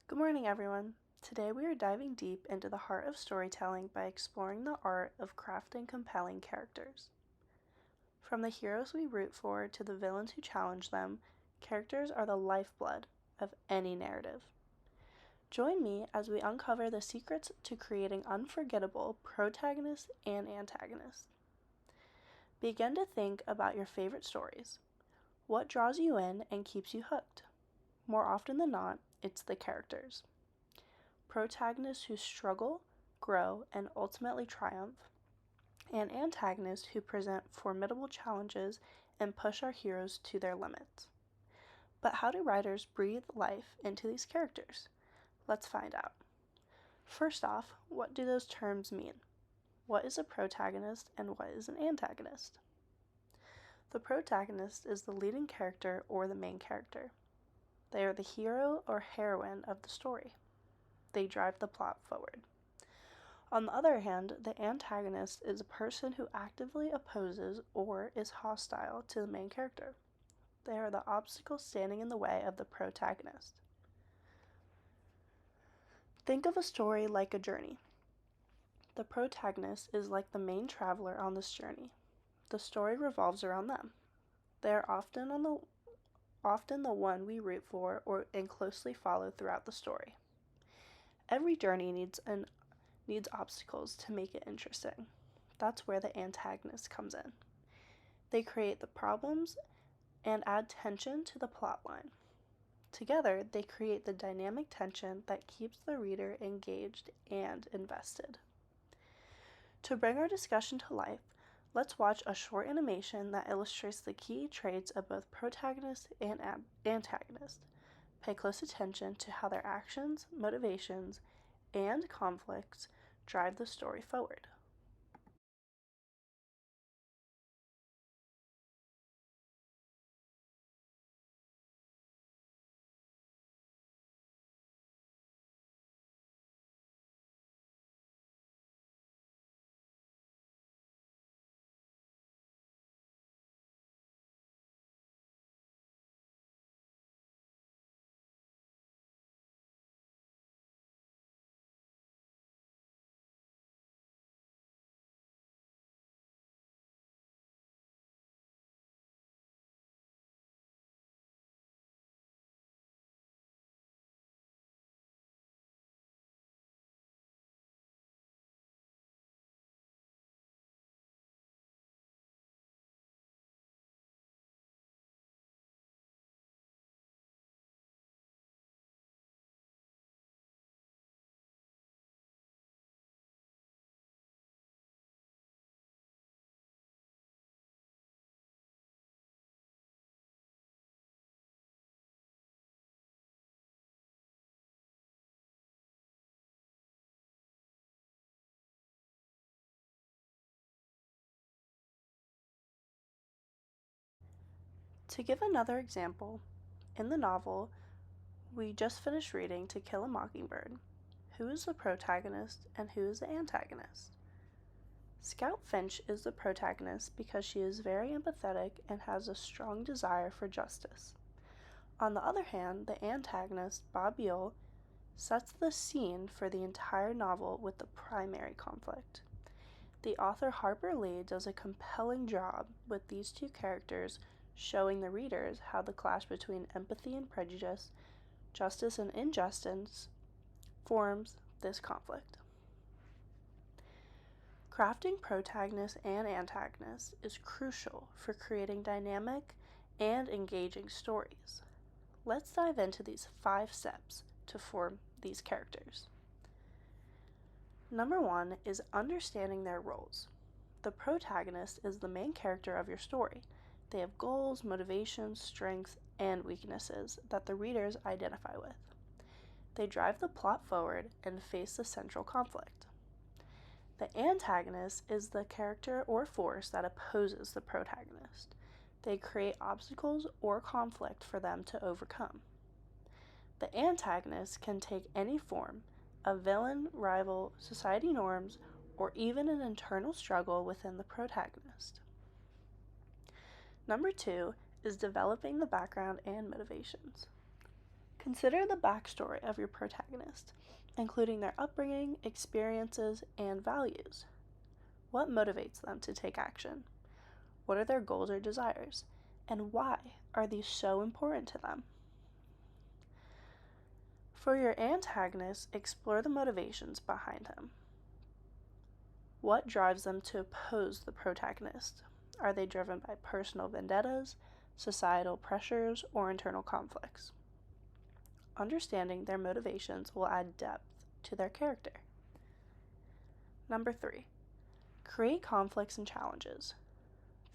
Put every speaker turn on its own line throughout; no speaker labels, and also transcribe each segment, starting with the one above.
Good morning, everyone. Today we are diving deep into the heart of storytelling by exploring the art of crafting compelling characters. From the heroes we root for to the villains who challenge them, characters are the lifeblood of any narrative. Join me as we uncover the secrets to creating unforgettable protagonists and antagonists. Begin to think about your favorite stories. What draws you in and keeps you hooked? More often than not, it's the characters. Protagonists who struggle, grow, and ultimately triumph, and antagonists who present formidable challenges and push our heroes to their limits. But how do writers breathe life into these characters? Let's find out. First off, what do those terms mean? What is a protagonist and what is an antagonist? The protagonist is the leading character or the main character. They are the hero or heroine of the story. They drive the plot forward. On the other hand, the antagonist is a person who actively opposes or is hostile to the main character. They are the obstacle standing in the way of the protagonist. Think of a story like a journey. The protagonist is like the main traveler on this journey. The story revolves around them. They are often the one we root for and closely follow throughout the story. Every journey needs obstacles to make it interesting. That's where the antagonist comes in. They create the problems and add tension to the plotline. Together, they create the dynamic tension that keeps the reader engaged and invested. To bring our discussion to life, let's watch a short animation that illustrates the key traits of both protagonist and antagonist. Pay close attention to how their actions, motivations, and conflicts drive the story forward. To give another example, in the novel we just finished reading To Kill a Mockingbird, who is the protagonist and who is the antagonist? Scout Finch is the protagonist because she is very empathetic and has a strong desire for justice. On the other hand, the antagonist, Bob Beale, sets the scene for the entire novel with the primary conflict. The author Harper Lee does a compelling job with these two characters, showing the readers how the clash between empathy and prejudice, justice and injustice, forms this conflict. Crafting protagonists and antagonists is crucial for creating dynamic and engaging stories. Let's dive into these 5 steps to form these characters. Number 1 is understanding their roles. The protagonist is the main character of your story. They have goals, motivations, strengths, and weaknesses that the readers identify with. They drive the plot forward and face the central conflict. The antagonist is the character or force that opposes the protagonist. They create obstacles or conflict for them to overcome. The antagonist can take any form: a villain, rival, society norms, or even an internal struggle within the protagonist. Number 2 is developing the background and motivations. Consider the backstory of your protagonist, including their upbringing, experiences, and values. What motivates them to take action? What are their goals or desires? And why are these so important to them? For your antagonist, explore the motivations behind him. What drives them to oppose the protagonist? Are they driven by personal vendettas, societal pressures, or internal conflicts? Understanding their motivations will add depth to their character. Number 3, create conflicts and challenges.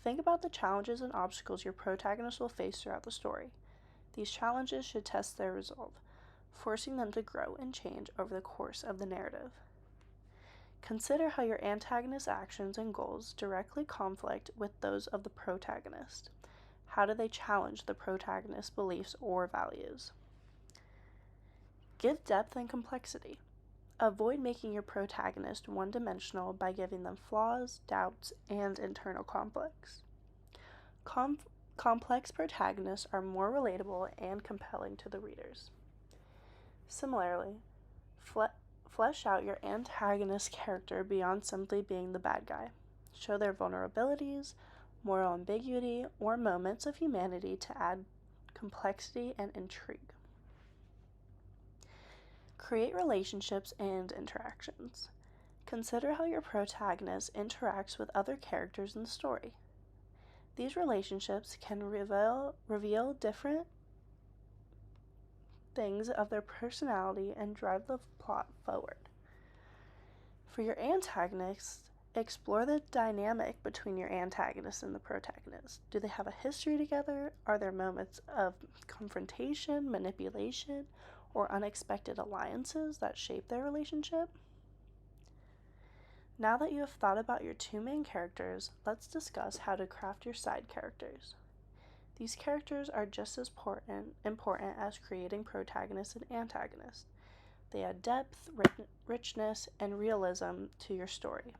Think about the challenges and obstacles your protagonist will face throughout the story. These challenges should test their resolve, forcing them to grow and change over the course of the narrative. Consider how your antagonist's actions and goals directly conflict with those of the protagonist. How do they challenge the protagonist's beliefs or values? Give depth and complexity. Avoid making your protagonist one-dimensional by giving them flaws, doubts, and internal conflicts. Complex protagonists are more relatable and compelling to the readers. Similarly, flesh out your antagonist character beyond simply being the bad guy. Show their vulnerabilities, moral ambiguity, or moments of humanity to add complexity and intrigue. Create relationships and interactions. Consider how your protagonist interacts with other characters in the story. These relationships can reveal different things of their personality and drive the plot forward. For your antagonist, explore the dynamic between your antagonist and the protagonist. Do they have a history together? Are there moments of confrontation, manipulation, or unexpected alliances that shape their relationship? Now that you have thought about your two main characters, let's discuss how to craft your side characters. These characters are just as important as creating protagonists and antagonists. They add depth, richness, and realism to your story.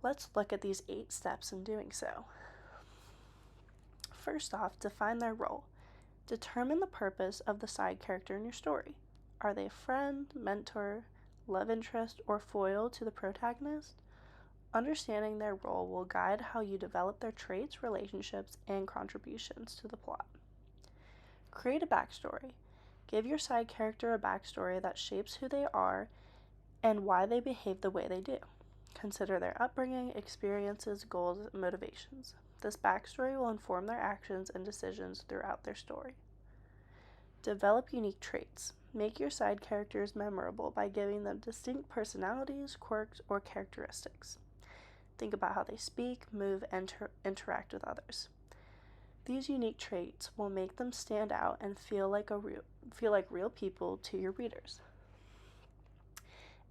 Let's look at these 8 steps in doing so. First off, define their role. Determine the purpose of the side character in your story. Are they a friend, mentor, love interest, or foil to the protagonist? Understanding their role will guide how you develop their traits, relationships, and contributions to the plot. Create a backstory. Give your side character a backstory that shapes who they are and why they behave the way they do. Consider their upbringing, experiences, goals, and motivations. This backstory will inform their actions and decisions throughout their story. Develop unique traits. Make your side characters memorable by giving them distinct personalities, quirks, or characteristics. Think about how they speak, move, and interact with others. These unique traits will make them stand out and feel like real people to your readers.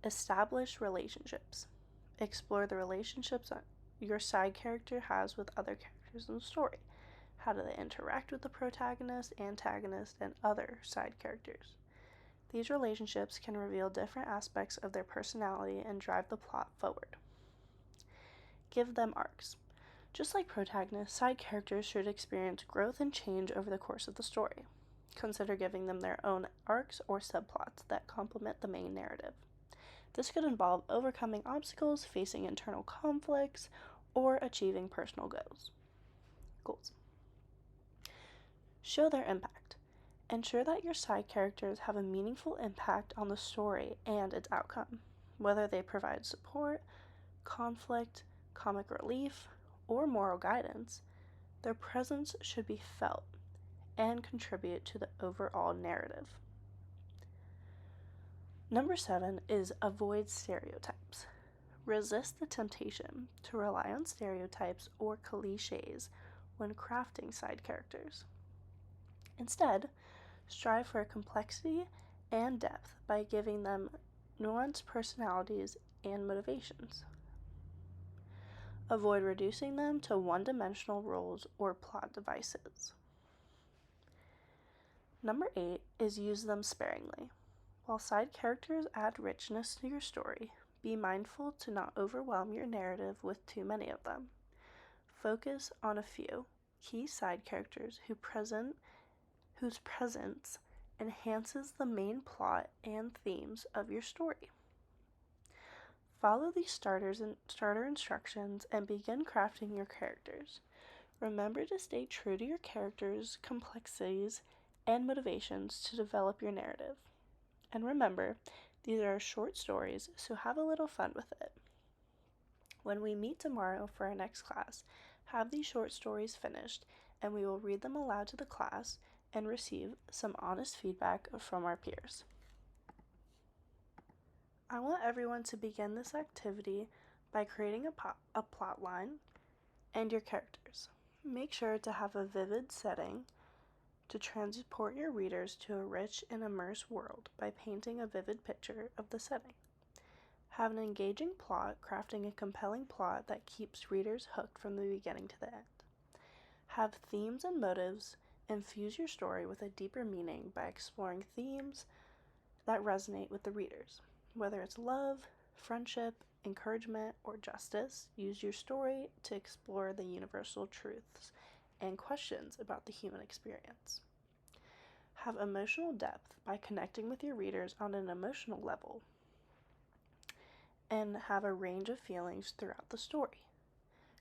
Establish relationships. Explore the relationships your side character has with other characters in the story. How do they interact with the protagonist, antagonist, and other side characters? These relationships can reveal different aspects of their personality and drive the plot forward. Give them arcs. Just like protagonists, side characters should experience growth and change over the course of the story. Consider giving them their own arcs or subplots that complement the main narrative. This could involve overcoming obstacles, facing internal conflicts, or achieving personal goals. Show their impact. Ensure that your side characters have a meaningful impact on the story and its outcome. Whether they provide support, conflict, comic relief, or moral guidance, their presence should be felt and contribute to the overall narrative. Number 7 is avoid stereotypes. Resist the temptation to rely on stereotypes or cliches when crafting side characters. Instead, strive for complexity and depth by giving them nuanced personalities and motivations. Avoid reducing them to one-dimensional roles or plot devices. Number 8 is use them sparingly. While side characters add richness to your story, be mindful to not overwhelm your narrative with too many of them. Focus on a few key side characters who whose presence enhances the main plot and themes of your story. Follow these starter instructions and begin crafting your characters. Remember to stay true to your characters' complexities and motivations to develop your narrative. And remember, these are short stories, so have a little fun with it. When we meet tomorrow for our next class, have these short stories finished, and we will read them aloud to the class and receive some honest feedback from our peers. I want everyone to begin this activity by creating a plot line and your characters. Make sure to have a vivid setting to transport your readers to a rich and immersive world by painting a vivid picture of the setting. Have an engaging plot, crafting a compelling plot that keeps readers hooked from the beginning to the end. Have themes and motives. Infuse your story with a deeper meaning by exploring themes that resonate with the readers. Whether it's love, friendship, encouragement, or justice, use your story to explore the universal truths and questions about the human experience. Have emotional depth by connecting with your readers on an emotional level, and have a range of feelings throughout the story.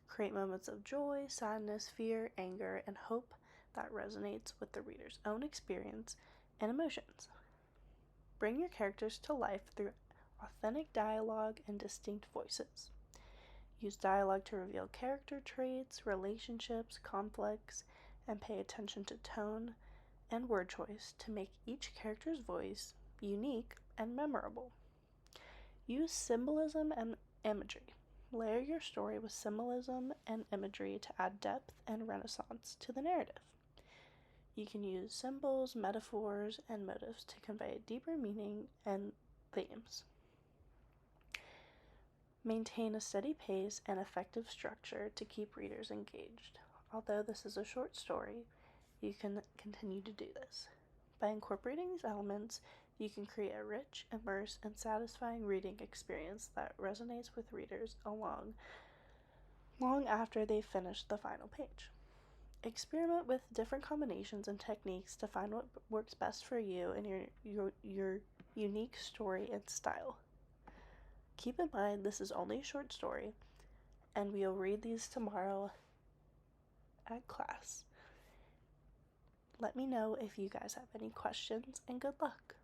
Create moments of joy, sadness, fear, anger, and hope that resonates with the reader's own experience and emotions. Bring your characters to life through authentic dialogue and distinct voices. Use dialogue to reveal character traits, relationships, conflicts, and pay attention to tone and word choice to make each character's voice unique and memorable. Use symbolism and imagery. Layer your story with symbolism and imagery to add depth and renaissance to the narrative. You can use symbols, metaphors, and motifs to convey deeper meaning and themes. Maintain a steady pace and effective structure to keep readers engaged. Although this is a short story, you can continue to do this. By incorporating these elements, you can create a rich, immersive, and satisfying reading experience that resonates with readers long after they've finished the final page. Experiment with different combinations and techniques to find what works best for you and your unique story and style. Keep in mind this is only a short story, and we'll read these tomorrow at class. Let me know if you guys have any questions, and good luck.